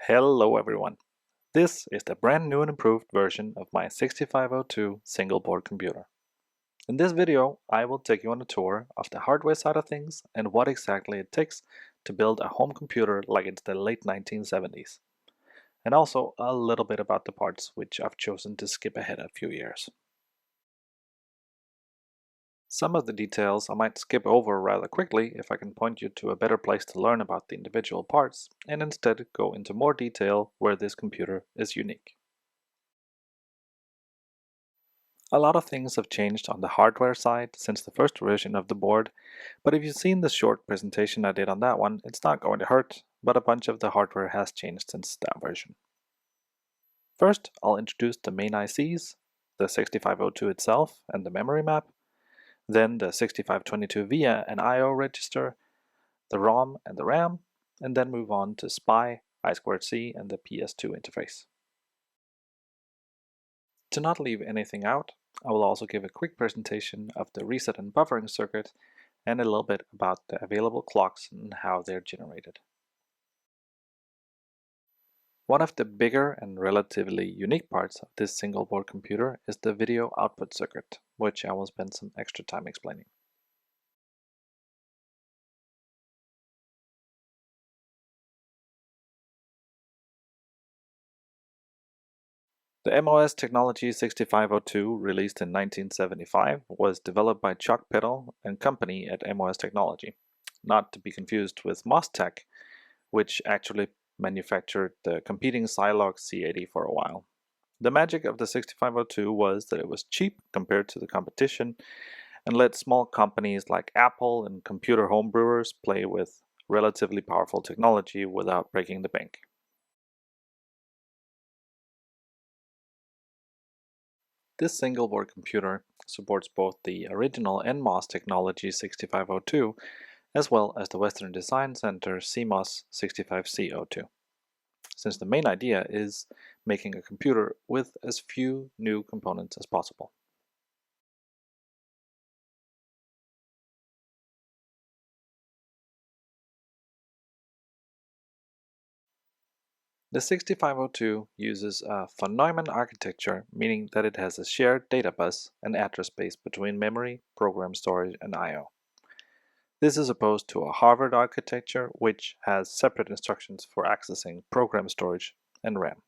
Hello everyone. This is the brand new and improved version of my 6502 single board computer. In this video, I will take you on a tour of the hardware side of things and what exactly it takes to build a home computer like it's the late 1970s. And also a little bit about the parts which I've chosen to skip ahead a few years. Some of the details I might skip over rather quickly if I can point you to a better place to learn about the individual parts and instead go into more detail where this computer is unique. A lot of things have changed on the hardware side since the first version of the board, but if you've seen the short presentation I did on that one, it's not going to hurt, but a bunch of the hardware has changed since that version. First, I'll introduce the main ICs, the 6502 itself and the memory map, then the 6522 VIA and I/O register, the ROM and the RAM, and then move on to SPI, I2C, and the PS2 interface. To not leave anything out, I will also give a quick presentation of the reset and buffering circuit and a little bit about the available clocks and how they're generated. One of the bigger and relatively unique parts of this single board computer is the video output circuit, which I will spend some extra time explaining. The MOS Technology 6502, released in 1975, was developed by Chuck Peddle and company at MOS Technology, not to be confused with MOSTech, which actually manufactured the competing Zilog C80 for a while. The magic of the 6502 was that it was cheap compared to the competition and let small companies like Apple and computer homebrewers play with relatively powerful technology without breaking the bank. This single board computer supports both the original NMOS Technology 6502 as well as the Western Design Center CMOS 65C02. Since the main idea is making a computer with as few new components as possible. The 6502 uses a von Neumann architecture, meaning that it has a shared data bus and address space between memory, program storage, and I/O. This is opposed to a Harvard architecture, which has separate instructions for accessing program storage and RAM.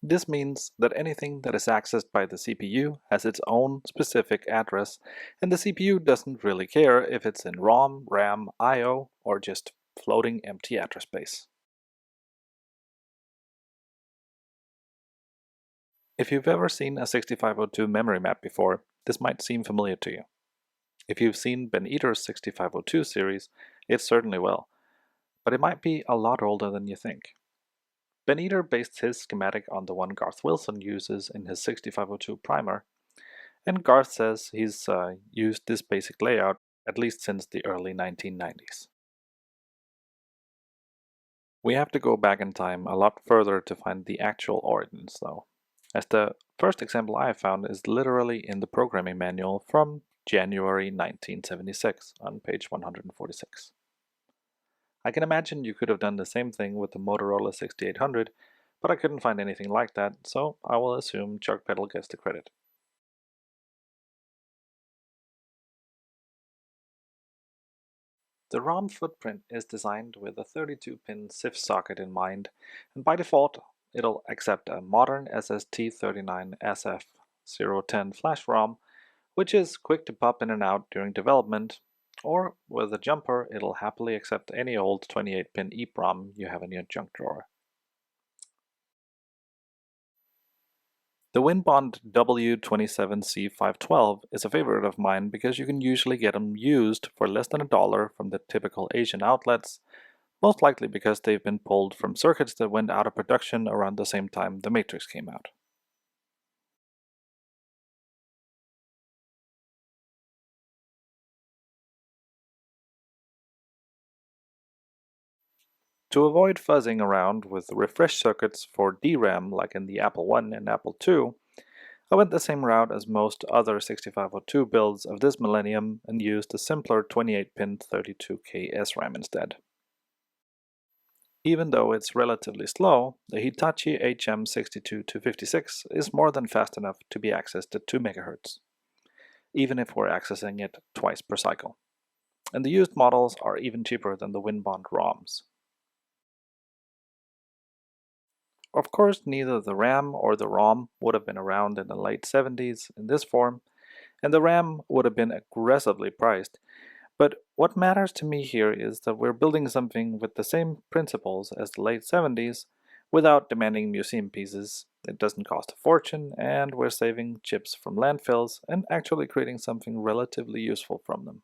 This means that anything that is accessed by the CPU has its own specific address, and the CPU doesn't really care if it's in ROM, RAM, I/O, or just floating empty address space. If you've ever seen a 6502 memory map before, this might seem familiar to you. If you've seen Ben Eater's 6502 series, it certainly will, but it might be a lot older than you think. Ben Eater based his schematic on the one Garth Wilson uses in his 6502 primer, and Garth says he's used this basic layout at least since the early 1990s. We have to go back in time a lot further to find the actual origins though, as the first example I found is literally in the programming manual from January 1976 on page 146. I can imagine you could have done the same thing with the Motorola 6800, but I couldn't find anything like that, so I will assume Chuck Peddle gets the credit. The ROM footprint is designed with a 32-pin CIF socket in mind, and by default, it'll accept a modern SST39SF010 flash ROM, which is quick to pop in and out during development, or with a jumper, it'll happily accept any old 28-pin EEPROM you have in your junk drawer. The Winbond W27C512 is a favorite of mine because you can usually get them used for less than $1 from the typical Asian outlets, most likely because they've been pulled from circuits that went out of production around the same time the Matrix came out. To avoid fuzzing around with refresh circuits for DRAM like in the Apple I and Apple II, I went the same route as most other 6502 builds of this millennium and used a simpler 28-pin 32K SRAM instead. Even though it's relatively slow, the Hitachi HM62256 is more than fast enough to be accessed at 2 MHz, even if we're accessing it twice per cycle. And the used models are even cheaper than the WinBond ROMs. Of course, neither the RAM or the ROM would have been around in the late 70s in this form, and the RAM would have been aggressively priced. But what matters to me here is that we're building something with the same principles as the late 70s without demanding museum pieces. It doesn't cost a fortune, and we're saving chips from landfills and actually creating something relatively useful from them.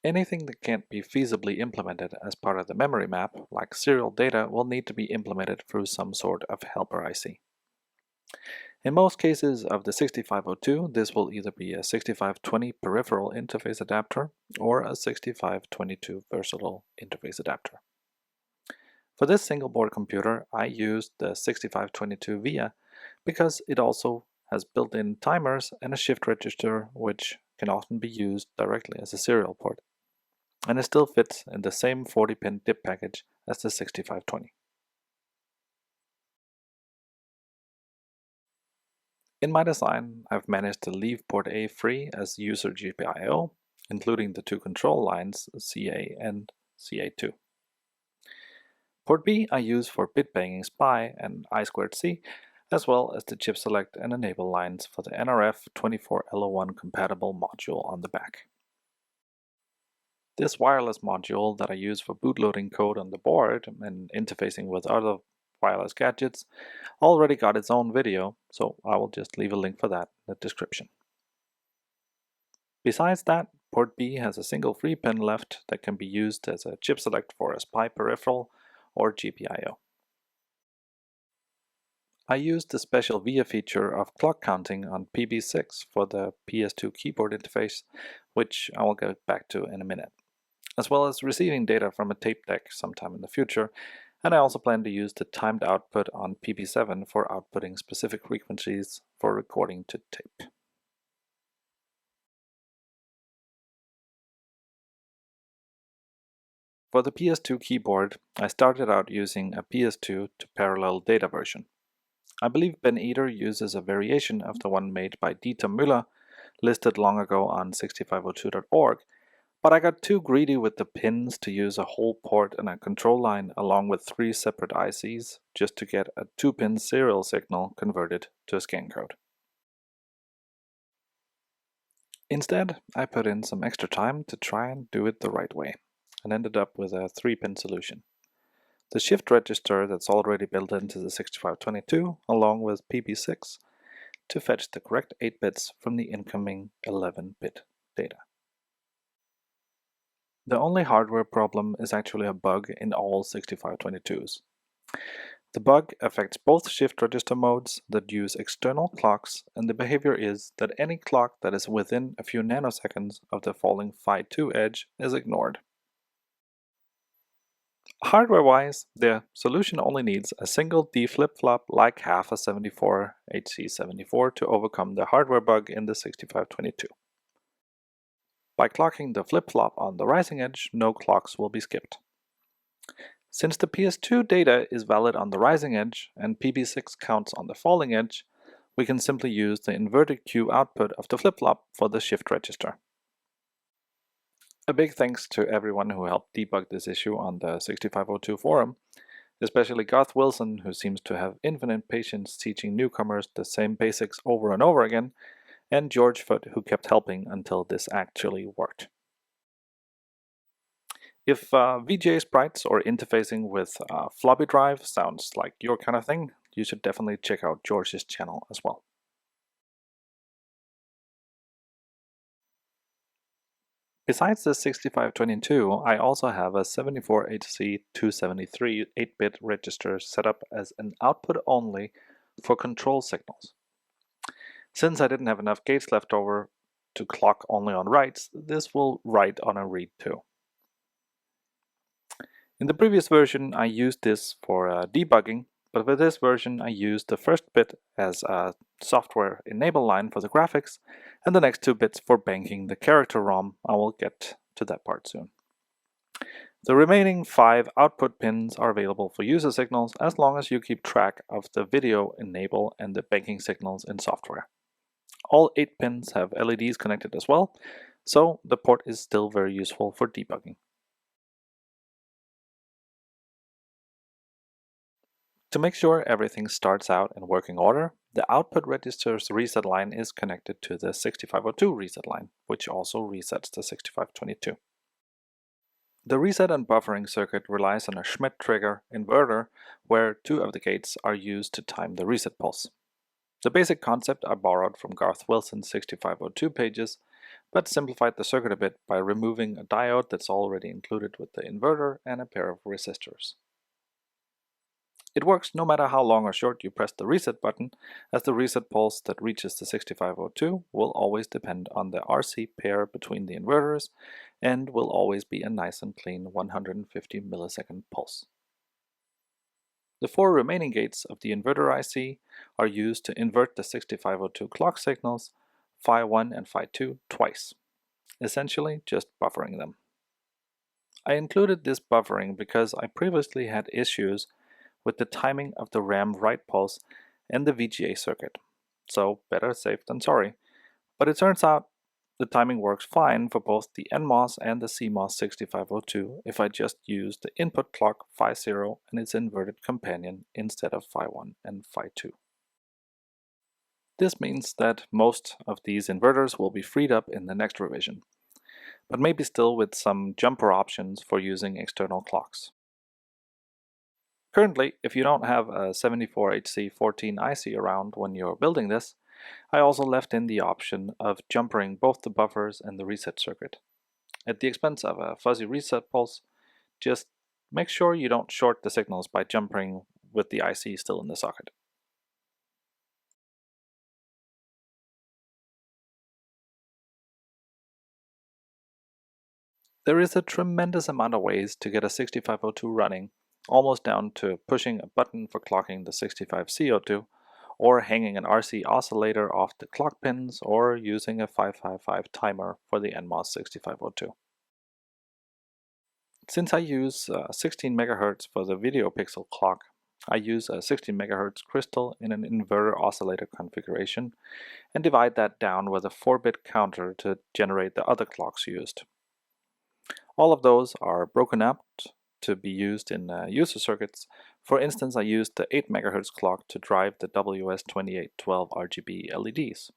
Anything that can't be feasibly implemented as part of the memory map, like serial data, will need to be implemented through some sort of helper IC. In most cases of the 6502, this will either be a 6520 peripheral interface adapter or a 6522 versatile interface adapter. For this single board computer, I used the 6522 VIA because it also has built-in timers and a shift register, which can often be used directly as a serial port. And it still fits in the same 40-pin DIP package as the 6520. In my design, I've managed to leave port A free as user GPIO, including the two control lines CA and CA2. Port B I use for bit banging SPI and I2C, as well as the chip select and enable lines for the NRF 24L01 compatible module on the back. This wireless module that I use for bootloading code on the board and interfacing with other wireless gadgets already got its own video, so I will just leave a link for that in the description. Besides that, port B has a single free pin left that can be used as a chip select for a SPI peripheral or GPIO. I used the special VIA feature of clock counting on PB6 for the PS2 keyboard interface, which I will get back to in a minute, as well as receiving data from a tape deck sometime in the future, and I also plan to use the timed output on PB7 for outputting specific frequencies for recording to tape. For the PS2 keyboard, I started out using a PS2 to parallel data version. I believe Ben Eder uses a variation of the one made by Dieter Müller, listed long ago on 6502.org, but I got too greedy with the pins to use a whole port and a control line along with 3 separate ICs just to get a 2-pin serial signal converted to a scan code. Instead, I put in some extra time to try and do it the right way, and ended up with a 3-pin solution. The shift register that's already built into the 6522 along with PB6 to fetch the correct 8 bits from the incoming 11-bit data. The only hardware problem is actually a bug in all 6522s. The bug affects both shift register modes that use external clocks, and the behavior is that any clock that is within a few nanoseconds of the falling phi2 edge is ignored. Hardware-wise, the solution only needs a single D flip-flop like half a 74 HC74 to overcome the hardware bug in the 6522. By clocking the flip-flop on the rising edge, no clocks will be skipped. Since the PS2 data is valid on the rising edge and PB6 counts on the falling edge, we can simply use the inverted Q output of the flip-flop for the shift register. A big thanks to everyone who helped debug this issue on the 6502 forum, especially Garth Wilson, who seems to have infinite patience teaching newcomers the same basics over and over again, and George Foot, who kept helping until this actually worked. If VGA sprites or interfacing with floppy drive sounds like your kind of thing, you should definitely check out George's channel as well. Besides the 6522, I also have a 74HC273 8-bit register set up as an output only for control signals. Since I didn't have enough gates left over to clock only on writes, this will write on a read too. In the previous version, I used this for debugging, but with this version I use the first bit as a software enable line for the graphics, and the next 2 bits for banking the character ROM. I will get to that part soon. The remaining 5 output pins are available for user signals as long as you keep track of the video enable and the banking signals in software. All 8 pins have LEDs connected as well, so the port is still very useful for debugging. To make sure everything starts out in working order, the output register's reset line is connected to the 6502 reset line, which also resets the 6522. The reset and buffering circuit relies on a Schmidt trigger inverter where 2 of the gates are used to time the reset pulse. The basic concept I borrowed from Garth Wilson's 6502 pages, but simplified the circuit a bit by removing a diode that's already included with the inverter and a pair of resistors. It works no matter how long or short you press the reset button, as the reset pulse that reaches the 6502 will always depend on the RC pair between the inverters and will always be a nice and clean 150 millisecond pulse. The 4 remaining gates of the inverter IC are used to invert the 6502 clock signals, Phi1 and Phi2, twice, essentially just buffering them. I included this buffering because I previously had issues with the timing of the RAM write pulse and the VGA circuit, so better safe than sorry. But it turns out the timing works fine for both the NMOS and the CMOS 6502 if I just use the input clock Phi0 and its inverted companion instead of Phi1 and Phi2. This means that most of these inverters will be freed up in the next revision, but maybe still with some jumper options for using external clocks. Currently, if you don't have a 74HC14 IC around when you're building this, I also left in the option of jumpering both the buffers and the reset circuit. At the expense of a fuzzy reset pulse, just make sure you don't short the signals by jumpering with the IC still in the socket. There is a tremendous amount of ways to get a 6502 running, almost down to pushing a button for clocking the 65C02, or hanging an RC oscillator off the clock pins, or using a 555 timer for the NMOS 6502. Since I use 16 MHz for the video pixel clock, I use a 16 MHz crystal in an inverter oscillator configuration and divide that down with a 4-bit counter to generate the other clocks used. All of those are broken up to be used in user circuits. For instance, I used the 8 MHz clock to drive the WS2812 RGB LEDs.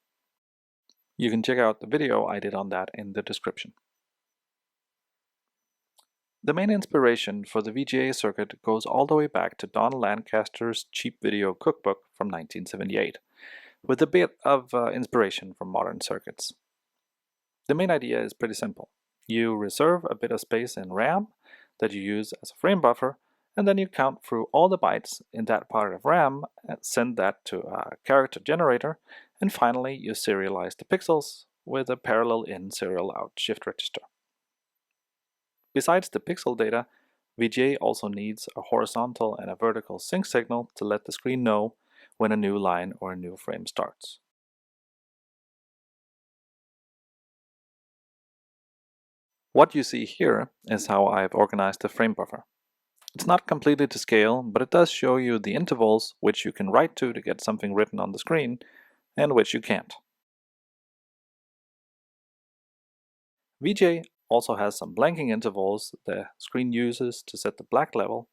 You can check out the video I did on that in the description. The main inspiration for the VGA circuit goes all the way back to Don Lancaster's cheap video cookbook from 1978, with a bit of inspiration from modern circuits. The main idea is pretty simple. You reserve a bit of space in RAM that you use as a frame buffer, and then you count through all the bytes in that part of RAM and send that to a character generator, and finally you serialize the pixels with a parallel in serial out shift register. Besides the pixel data, VGA also needs a horizontal and a vertical sync signal to let the screen know when a new line or a new frame starts. What you see here is how I've organized the frame buffer. It's not completely to scale, but it does show you the intervals which you can write to get something written on the screen, and which you can't. VGA also has some blanking intervals the screen uses to set the black level.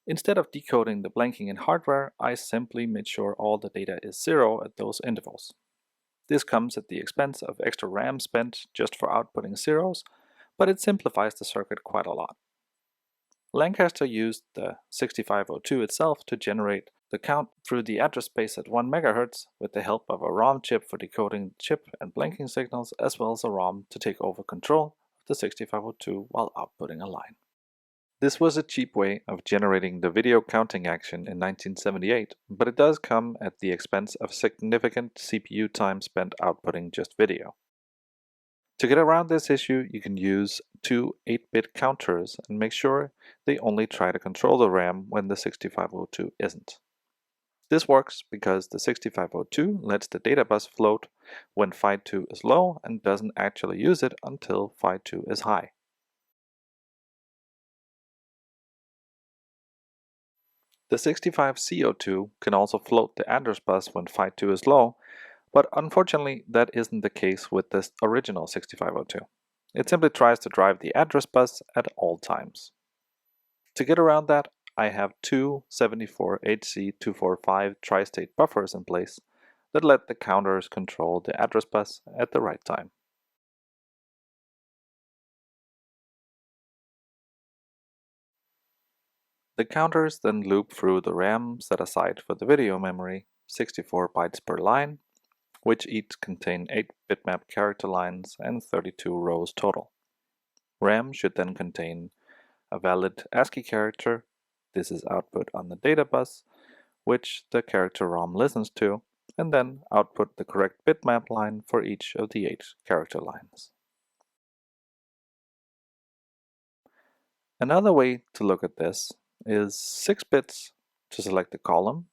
Instead of decoding the blanking in hardware, I simply made sure all the data is 0 at those intervals. This comes at the expense of extra RAM spent just for outputting zeros, but it simplifies the circuit quite a lot. Lancaster used the 6502 itself to generate the count through the address space at 1 MHz with the help of a ROM chip for decoding chip and blanking signals, as well as a ROM to take over control of the 6502 while outputting a line. This was a cheap way of generating the video counting action in 1978, but it does come at the expense of significant CPU time spent outputting just video. To get around this issue, you can use two 8-bit counters and make sure they only try to control the RAM when the 6502 isn't. This works because the 6502 lets the data bus float when Phi2 is low and doesn't actually use it until Phi2 is high. The 65CO2 can also float the address bus when Phi2 is low, but unfortunately that isn't the case with this original 6502. It simply tries to drive the address bus at all times. To get around that, I have two 74HC245 Tristate buffers in place that let the counters control the address bus at the right time. The counters then loop through the RAM set aside for the video memory, 64 bytes per line, which each contain 8 bitmap character lines and 32 rows total. RAM should then contain a valid ASCII character. This is output on the data bus, which the character ROM listens to, and then output the correct bitmap line for each of the 8 character lines. Another way to look at this is 6 bits to select the column,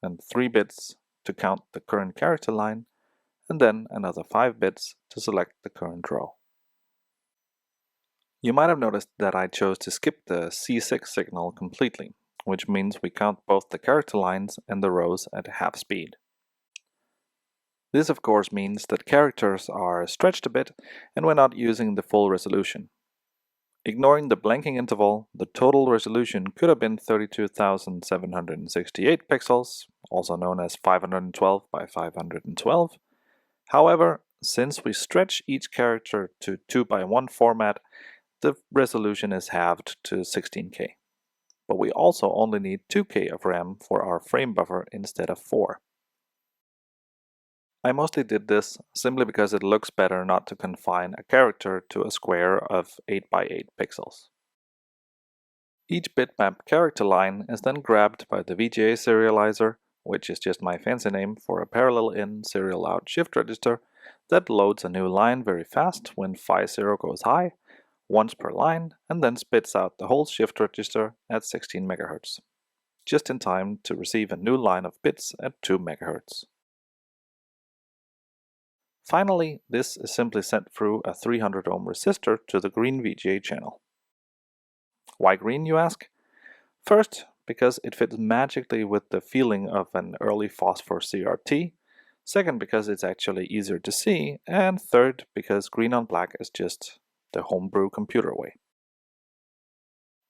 and 3 bits to count the current character line, and then another 5 bits to select the current row. You might have noticed that I chose to skip the C6 signal completely, which means we count both the character lines and the rows at half speed. This of course means that characters are stretched a bit and we're not using the full resolution. Ignoring the blanking interval, the total resolution could have been 32,768 pixels, also known as 512 by 512. However, since we stretch each character to 2:1 format, the resolution is halved to 16K. But we also only need 2K of RAM for our frame buffer instead of 4. I mostly did this simply because it looks better not to confine a character to a square of 8x8 pixels. Each bitmap character line is then grabbed by the VGA serializer, which is just my fancy name for a parallel in serial out shift register that loads a new line very fast when Phi0 goes high, once per line, and then spits out the whole shift register at 16 MHz, just in time to receive a new line of bits at 2 MHz. Finally, this is simply sent through a 300 ohm resistor to the green VGA channel. Why green, you ask? First, because it fits magically with the feeling of an early phosphor CRT. Second, because it's actually easier to see. And third, because green on black is just the homebrew computer way.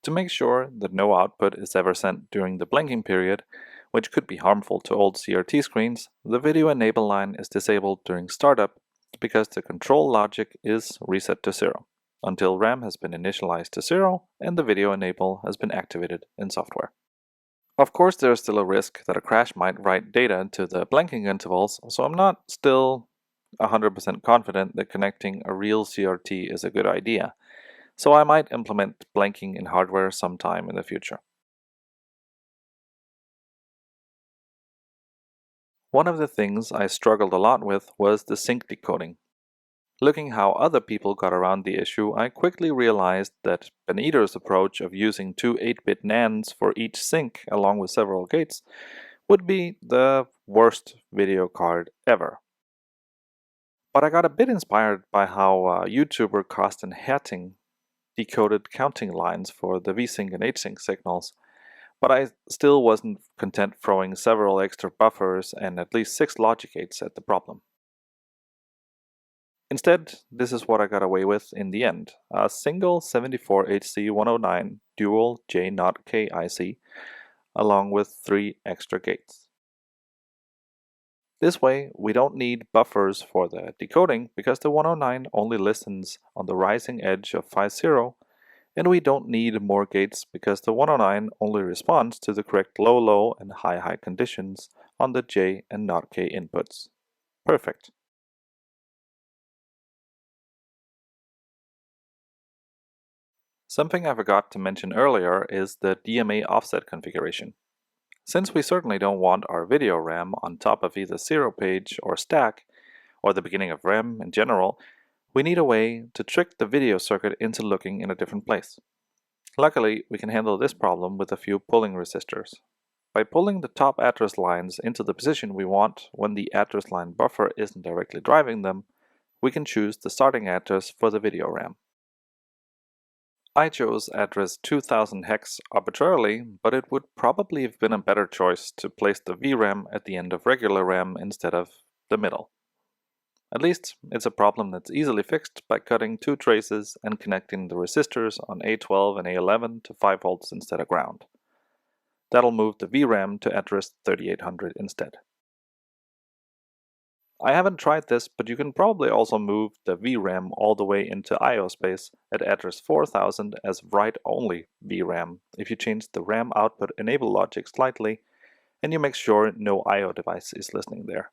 To make sure that no output is ever sent during the blanking period, which could be harmful to old CRT screens, the video enable line is disabled during startup because the control logic is reset to 0 until RAM has been initialized to 0 and the video enable has been activated in software. Of course, there is still a risk that a crash might write data to the blanking intervals, so I'm not still 100% confident that connecting a real CRT is a good idea, so I might implement blanking in hardware sometime in the future. One of the things I struggled a lot with was the sync decoding. Looking how other people got around the issue, I quickly realized that Benito's approach of using two 8-bit NANDs for each sync along with several gates would be the worst video card ever. But I got a bit inspired by how YouTuber Konstantin Lanzet decoded counting lines for the VSync and HSync signals. But I still wasn't content throwing several extra buffers and at least 6 logic gates at the problem. Instead, this is what I got away with in the end, a single 74HC109 dual J0K IC along with 3 extra gates. This way, we don't need buffers for the decoding because the 109 only listens on the rising edge of Phi0, and we don't need more gates because the 109 only responds to the correct low-low and high-high conditions on the J and not K inputs. Perfect. Something I forgot to mention earlier is the DMA Offset configuration. Since we certainly don't want our video RAM on top of either 0 page or stack, or the beginning of RAM in general, we need a way to trick the video circuit into looking in a different place. Luckily, we can handle this problem with a few pulling resistors. By pulling the top address lines into the position we want when the address line buffer isn't directly driving them, we can choose the starting address for the video RAM. I chose address 2000 hex arbitrarily, but it would probably have been a better choice to place the VRAM at the end of regular RAM instead of the middle. At least, it's a problem that's easily fixed by cutting two traces and connecting the resistors on A12 and A11 to 5 volts instead of ground. That'll move the VRAM to address 3800 instead. I haven't tried this, but you can probably also move the VRAM all the way into I/O space at address 4000 as write-only VRAM if you change the RAM output enable logic slightly and you make sure no I/O device is listening there.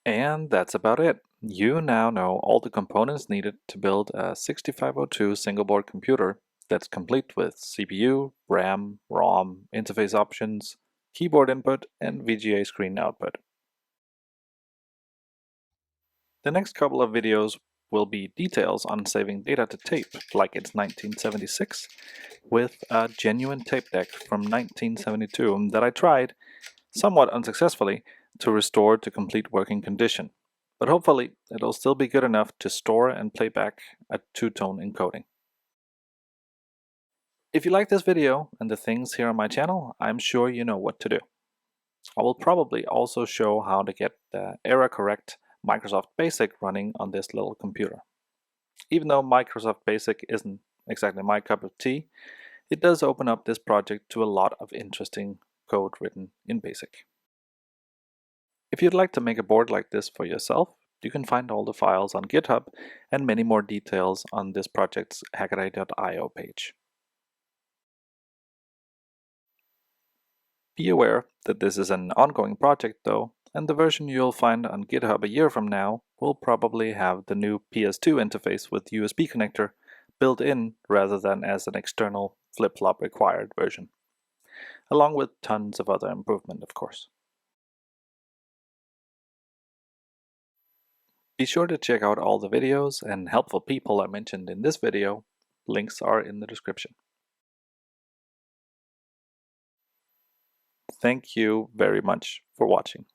And that's about it. You now know all the components needed to build a 6502 single-board computer that's complete with CPU, RAM, ROM, interface options, keyboard input, and VGA screen output. The next couple of videos will be details on saving data to tape like it's 1976 with a genuine tape deck from 1972 that I tried, somewhat unsuccessfully, to restore to complete working condition, but hopefully it'll still be good enough to store and play back a two-tone encoding. If you like this video and the things here on my channel, I'm sure you know what to do. I will probably also show how to get the error-correct Microsoft Basic running on this little computer. Even though Microsoft Basic isn't exactly my cup of tea, it does open up this project to a lot of interesting code written in Basic. If you'd like to make a board like this for yourself, you can find all the files on GitHub and many more details on this project's hackaday.io page. Be aware that this is an ongoing project though, and the version you'll find on GitHub a year from now will probably have the new PS2 interface with USB connector built in rather than as an external flip-flop required version, along with tons of other improvement, of course. Be sure to check out all the videos and helpful people I mentioned in this video. Links are in the description. Thank you very much for watching.